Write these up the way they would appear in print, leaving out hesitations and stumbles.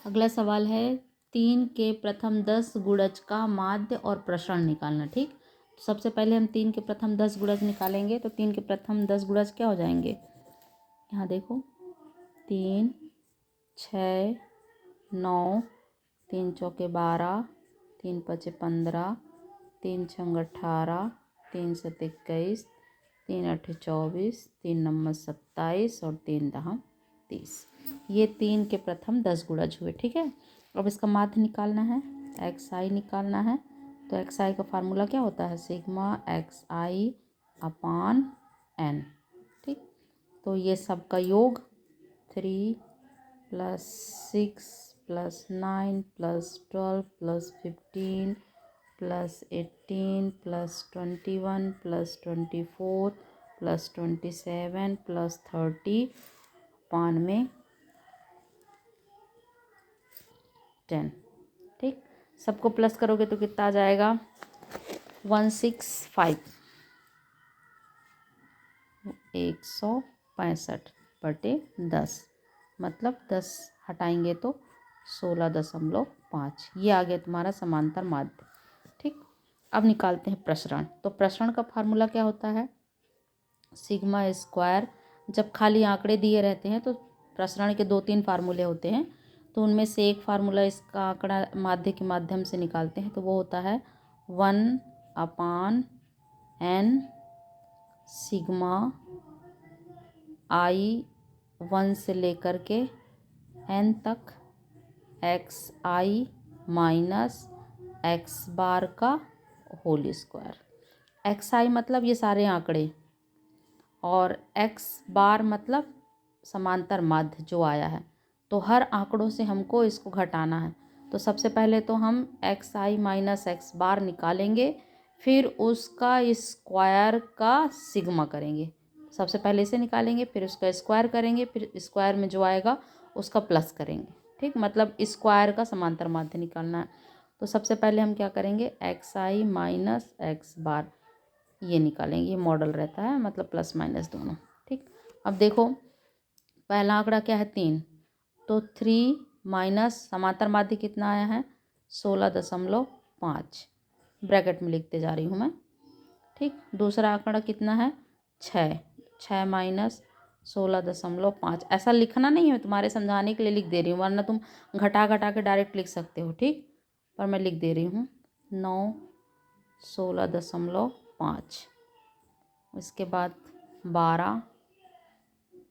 अगला सवाल है 3 के प्रथम 10 गुणज का माध्य और प्रसरण निकालना। ठीक, तो सबसे पहले हम 3 के प्रथम 10 गुणज निकालेंगे। तो 3 के प्रथम 10 गुणज क्या हो जाएंगे, यहाँ देखो 3 6 9, 3 चौके 12, 3 पचे 15, 3 छंग 18, 3 सत 21, 3 अठे 24, 3 नम्बर 27 और 3 दहम 30। ये 3 के प्रथम 10 गुणज हुए। ठीक है, अब इसका माध्य निकालना है, एक्स आई निकालना है। तो एक्स आई का फार्मूला क्या होता है, सिग्मा एक्स आई अपान एन। ठीक, तो ये सब का योग 3 + 6 + 9 + 12 + 15 + 18 + 21 + 24 + 27 + 30 पान में 10। ठीक, सबको प्लस करोगे तो कितना आ जाएगा, 165 165/10, मतलब 10 हटाएंगे तो 16.5। ये आ गया तुम्हारा समांतर माध्य। ठीक, अब निकालते हैं प्रसरण। तो प्रसरण का फार्मूला क्या होता है, सिग्मा स्क्वायर। जब खाली आंकड़े दिए रहते हैं तो प्रसरण के 2-3 फार्मूले होते हैं, तो उनमें से एक फार्मूला इसका आंकड़ा माध्य के माध्यम से निकालते हैं, तो वो होता है 1/n सिग्मा आई 1 से लेकर के n तक एक्स आई माइनस एक्स बार का होल स्क्वायर। एक्स आई मतलब ये सारे आंकड़े, और एक्स बार मतलब समांतर माध्य जो आया है। तो हर आंकड़ों से हमको इसको घटाना है। तो सबसे पहले तो हम एक्स आई माइनस एक्स बार निकालेंगे, फिर उसका स्क्वायर का सिग्मा करेंगे। सबसे पहले इसे निकालेंगे, फिर उसका स्क्वायर करेंगे, फिर स्क्वायर में जो आएगा उसका प्लस करेंगे। ठीक, मतलब स्क्वायर का समांतर माध्य निकालना है। तो सबसे पहले हम क्या करेंगे, एक्स आई माइनस एक्स बार ये निकालेंगे। ये मॉडल रहता है, मतलब प्लस माइनस दोनों। ठीक, अब देखो पहला आंकड़ा क्या है 3, तो 3 माइनस समांतर माध्य कितना आया है 16.5, ब्रैकेट में लिखते जा रही हूँ मैं। ठीक, दूसरा आंकड़ा कितना है 6 माइनस 16.5। ऐसा लिखना नहीं है, तुम्हारे समझाने के लिए लिख दे रही हूँ, वरना तुम घटा घटा के डायरेक्ट लिख सकते हो। ठीक, पर मैं लिख दे रही हूँ 9 16.5, इसके बाद 12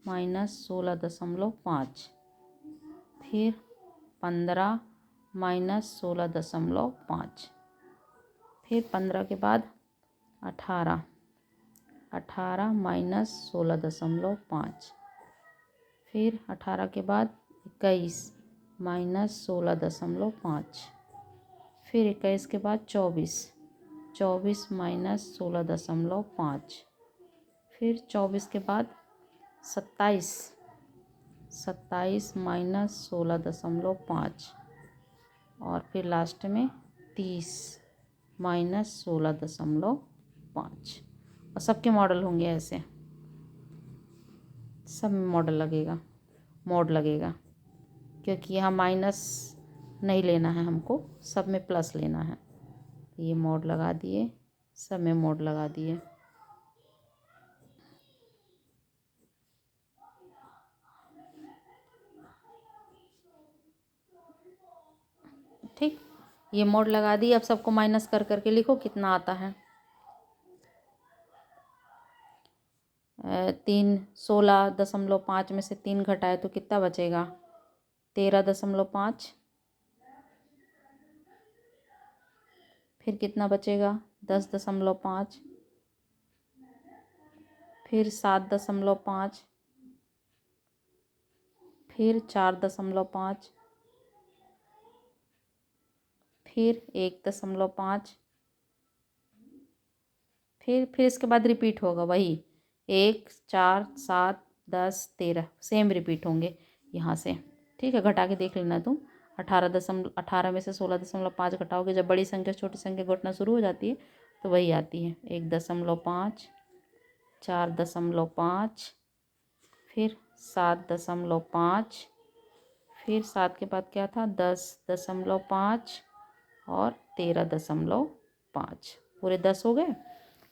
माइनस 16.5, फिर 15 माइनस 16.5, फिर 15 के बाद 18 माइनस 16.5, फिर 18 के बाद 21 माइनस 16.5, फिर 21 के बाद 24 माइनस 16.5, फिर 24 के बाद 27 माइनस 16.5, और फिर लास्ट में 30 माइनस 16.5। और सबके मॉडल होंगे ऐसे, सब में मोड लगेगा, क्योंकि यहाँ माइनस नहीं लेना है हमको, सब में प्लस लेना है। ये मोड लगा दिए, सब में मोड लगा दिए। ठीक, ये मोड लगा दी। अब सबको माइनस कर करके लिखो कितना आता है। 16.5 में से 3 घटाए तो कितना बचेगा 13.5, फिर कितना बचेगा 10.5, फिर 7.5, फिर 4.5, फिर 1.5, फिर इसके बाद रिपीट होगा वही 1 4 7 10 13, सेम रिपीट होंगे यहाँ से। ठीक है, घटा के देख लेना तुम। 18 में से 16.5 घटाओगे, जब बड़ी संख्या छोटी संख्या घटना शुरू हो जाती है तो वही आती है 1.5, 4.5, फिर 7.5, फिर 7 के बाद क्या था 10.5 और 13.5, पूरे 10 हो गए।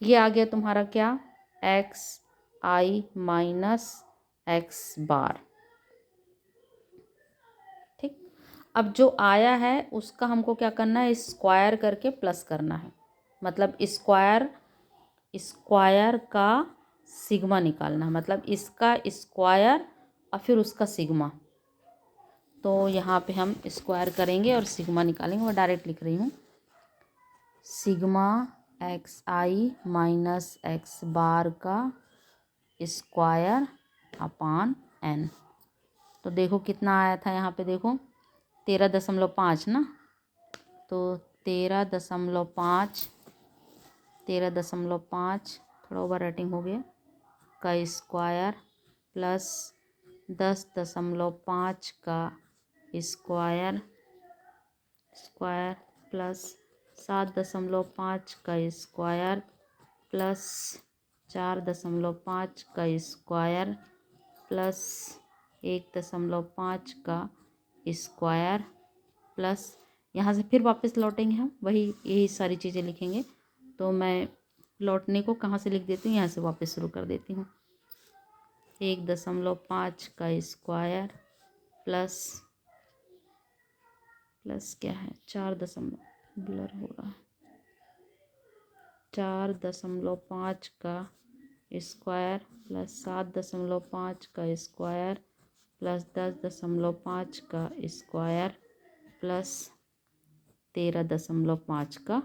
ये आ गया तुम्हारा क्या xi माइनस एक्स बार। ठीक, अब जो आया है उसका हमको क्या करना है, स्क्वायर करके प्लस करना है, मतलब स्क्वायर का सिग्मा निकालना है, मतलब इसका स्क्वायर और फिर उसका सिग्मा। तो यहाँ पे हम स्क्वायर करेंगे और सिग्मा निकालेंगे। मैं डायरेक्ट लिख रही हूँ, सिग्मा xi माइनस एक्स बार का स्क्वायर अपान n। तो देखो कितना आया था यहाँ पे, देखो 13.5 ना, तो 13.5 थोड़ा ओवर राइटिंग हो गया का स्क्वायर प्लस 10.5 का स्क्वायर प्लस 7.5 का स्क्वायर प्लस 4.5 का स्क्वायर प्लस 1.5 का स्क्वायर प्लस, यहाँ से फिर वापस लौटेंगे हम वही यही सारी चीज़ें लिखेंगे। तो मैं लौटने को कहाँ से लिख देती हूँ, यहाँ से वापस शुरू कर देती हूँ। 1.5 का स्क्वायर प्लस क्या है 4 दशमलव ब्लर हो रहा है 4.5 का स्क्वायर प्लस 7.5 का स्क्वायर प्लस 10.5 का स्क्वायर प्लस 13.5 का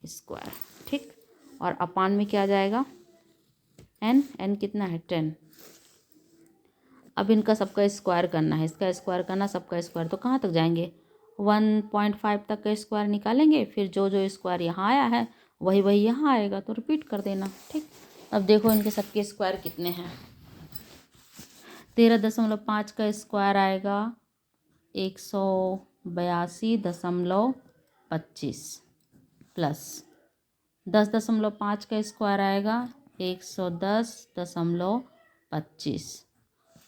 स्क्वायर। ठीक, और अपान में क्या आ जाएगा n कितना है 10। अब इनका सबका स्क्वायर करना है, इसका स्क्वायर करना, सबका स्क्वायर, तो कहाँ तक जाएंगे 1.5 तक का स्क्वायर निकालेंगे, फिर जो जो स्क्वायर यहाँ आया है वही वही यहाँ आएगा, तो रिपीट कर देना। ठीक, अब देखो इनके सबके स्क्वायर कितने हैं। 13.5 का स्क्वायर आएगा 182.25 प्लस 10.5 का स्क्वायर आएगा 110.25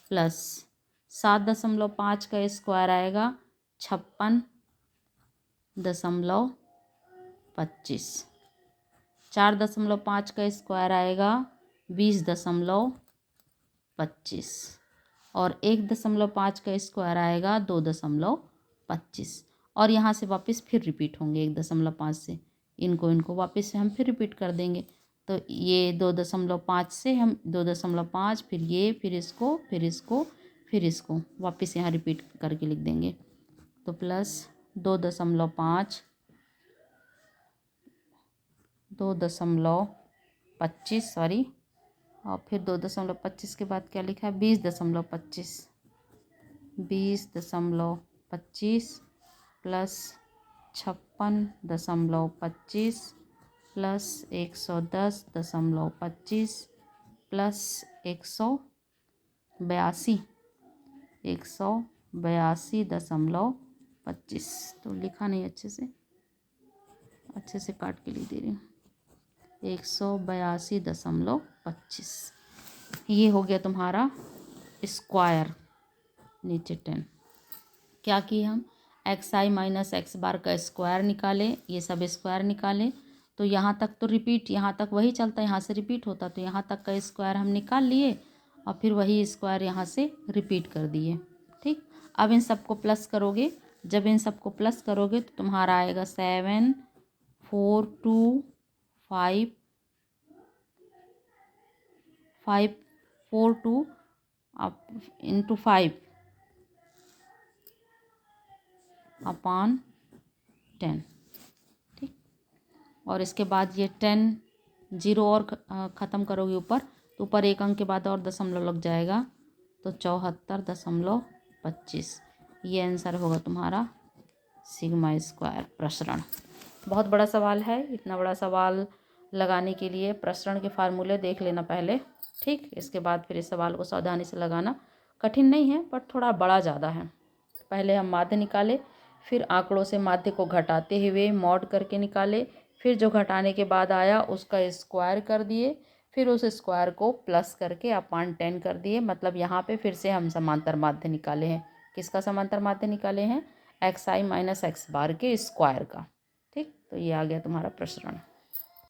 प्लस 7.5 का स्क्वायर आएगा 56.25, 4.5 का स्क्वायर आएगा 20.25 और 1.5 का स्क्वायर आएगा 2.25। और यहाँ से वापस फिर रिपीट होंगे 1.5 से, इनको वापस से हम फिर रिपीट कर देंगे। तो ये 2.5 से हम 2.5, फिर ये, फिर इसको वापस यहाँ रिपीट करके लिख देंगे। तो प्लस 2.25 सॉरी, और फिर 2.25 के बाद क्या लिखा है 20.25 प्लस 56.25 प्लस 110.25 प्लस 182.25। तो लिखा नहीं अच्छे से काट के लिख दे रही हूँ 182.25। ये हो गया तुम्हारा स्क्वायर। नीचे 10 क्या किए हम xi माइनस एक्स बार का स्क्वायर निकाले, ये सब स्क्वायर निकाले। तो यहाँ तक तो रिपीट, यहाँ तक वही चलता, यहाँ से रिपीट होता, तो यहाँ तक का स्क्वायर हम निकाल लिए और फिर वही स्क्वायर यहाँ से रिपीट कर दिए। ठीक, अब इन सबको प्लस करोगे, जब इन सबको प्लस करोगे तो तुम्हारा आएगा 742 अप इंटू 5 अपान 10। ठीक, और इसके बाद ये 10 जीरो और ख़त्म करोगे ऊपर, तो ऊपर एक अंक के बाद और दशमलव लग जाएगा, तो 74.25। ये आंसर होगा तुम्हारा सिग्मा स्क्वायर प्रसरण। बहुत बड़ा सवाल है, इतना बड़ा सवाल लगाने के लिए प्रसरण के फार्मूले देख लेना पहले। ठीक, इसके बाद फिर इस सवाल को सावधानी से लगाना। कठिन नहीं है पर थोड़ा बड़ा ज़्यादा है। पहले हम माध्य निकाले, फिर आंकड़ों से माध्य को घटाते हुए मॉड करके निकाले, फिर जो घटाने के बाद आया उसका स्क्वायर कर दिए, फिर उस स्क्वायर को प्लस करके अपान 10 कर दिए। मतलब यहाँ पे फिर से हम समांतर माध्य निकाले हैं किसका समांतर माध्य निकाले हैं, एक्स आई माइनस एक्स बार के स्क्वायर का। ठीक, तो ये आ गया तुम्हारा प्रसरण।